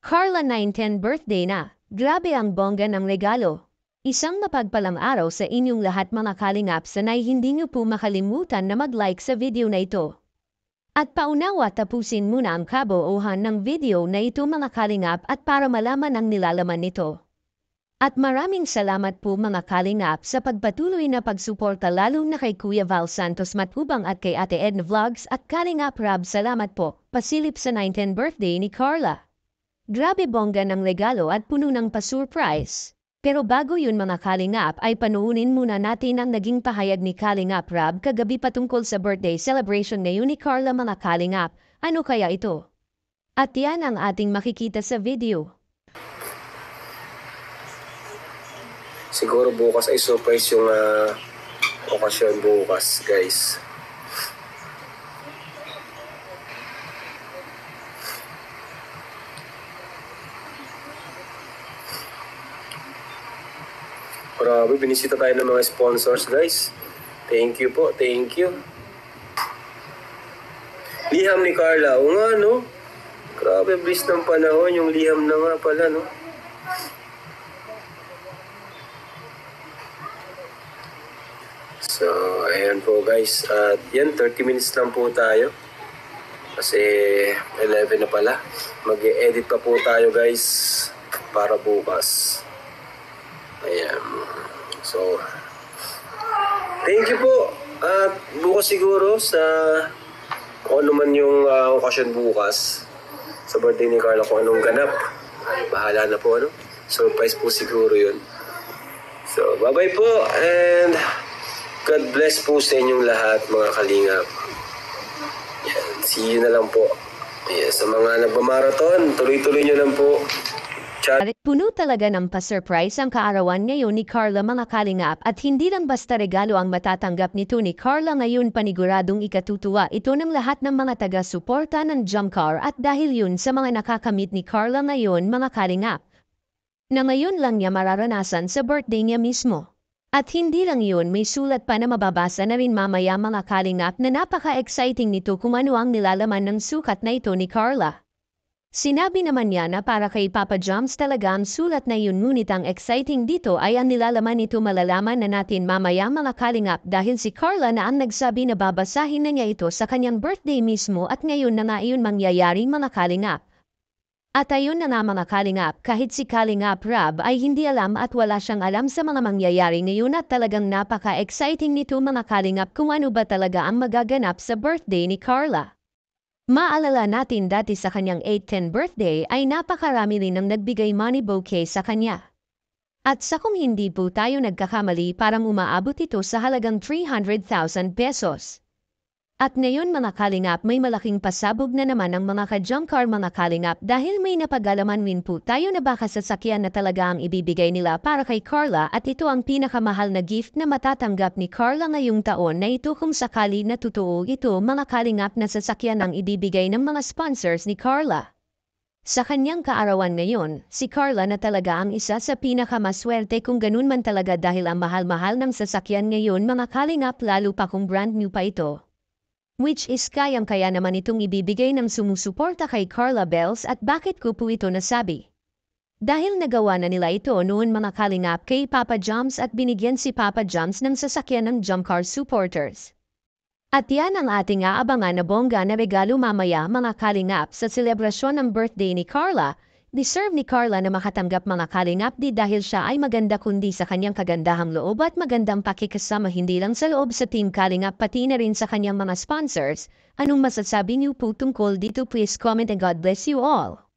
Carla 910 birthday na. Grabe ang bongga ng regalo. Isang mapagpalang araw sa inyong lahat mga kalingap, sanay hindi niyo po makalimutan na mag-like sa video na ito. At paunawa tapusin muna ang kabuuhan ng video na ito mga kalingap at para malaman ang nilalaman nito. At maraming salamat po mga kalingap sa pagpatuloy na pagsuporta lalo na kay Kuya Val Santos Matubang at kay Ate Edna Vlogs at Kalingap Rab, salamat po, pasilip sa 910 birthday ni Carla. Grabe bongga ng regalo at puno ng pa-surprise. Pero bago yun mga kalingap ay panuunin muna natin ang naging pahayag ni Kalingap Rab kagabi patungkol sa birthday celebration ngayon ni Carla mga kalingap. Ano kaya ito? At yan ang ating makikita sa video. Siguro bukas ay surprise yung okasyon bukas, guys. Grabe, binisita tayo ng mga sponsors, guys. Thank you po, thank you. Liham ni Carla, o nga, no? Grabe, bilis ng panahon, yung liham na nga pala, no? So, ayan po, guys. At yan, 30 minutes lang po tayo. Kasi 11 na pala. Mag-e-edit pa po tayo, guys, para bukas. Ayan. So, thank you po. At bukas siguro sa kung ano man yung okasyon bukas sa birthday ni Carla, kung anong ganap, ay bahala na po, ano? Surprise po siguro yun. So, bye-bye po and God bless po sa inyong lahat mga kalingap. Ayan. See you na lang po. Ayan. Sa mga nagmamarathon, tuloy-tuloy nyo lang po. Puno talaga ng pa-surprise ang kaarawan ngayon ni Carla mga kalingap at hindi lang basta regalo ang matatanggap nito ni Carla ngayon, paniguradong ikatutuwa ito ng lahat ng mga taga-suporta ng Jumcar at dahil yun sa mga nakakamit ni Carla ngayon mga kalingap. Na ngayon lang niya mararanasan sa birthday niya mismo. At hindi lang yun, may sulat pa na mababasa na rin mamaya mga kalingap na napaka-exciting nito kung ano ang nilalaman ng sukat na ito ni Carla. Sinabi naman niya na para kay Papa Joms talaga ang sulat na yun, ngunit ang exciting dito ay ang nilalaman nito, malalaman na natin mamaya mga kalingap dahil si Carla na ang nagsabi na babasahin na niya ito sa kanyang birthday mismo at ngayon na nga iyon mangyayari mga kalingap. At ayun na nga mga kalingap, kahit si Kalingap Rab ay hindi alam at wala siyang alam sa mga mangyayari ngayon at talagang napaka-exciting nito mga kalingap kung ano ba talaga ang magaganap sa birthday ni Carla. Maalala natin dati sa kanyang 810 birthday ay napakarami rin ang nagbigay money bouquet sa kanya. At sa kung hindi po tayo nagkakamali parang umaabot ito sa halagang 300,000 pesos. At ngayon mga kalingap may malaking pasabog na naman ang mga ka-Jumcar mga kalingap dahil may napagalaman rin po tayo na baka sasakyan na talaga ang ibibigay nila para kay Carla at ito ang pinakamahal na gift na matatanggap ni Carla ngayong taon na ito kung sakali na totoo ito mga kalingap na sasakyan ang ibibigay ng mga sponsors ni Carla. Sa kanyang kaarawan ngayon, si Carla na talaga ang isa sa pinakamaswerte kung ganun man talaga dahil ang mahal-mahal ng sasakyan ngayon mga kalingap lalo pa kung brand new pa ito. Which is kayang-kaya naman itong ibibigay ng sumusuporta kay Carla Bells. At bakit ko po ito nasabi? Dahil nagawa na nila ito noon mga kalingap kay Papa Joms at binigyan si Papa Joms ng sasakyan ng Jumcar supporters. At yan ang ating aabangan na bongga na regalo mamaya mga kalingap sa selebrasyon ng birthday ni Carla. Deserve ni Carla na makatanggap mga kalingap di dahil siya ay maganda kundi sa kanyang kagandahang loob at magandang pakikasama hindi lang sa loob sa Team Kalingap pati na rin sa kanyang mga sponsors. Anong masasabi niyo po tungkol dito? Please comment and God bless you all.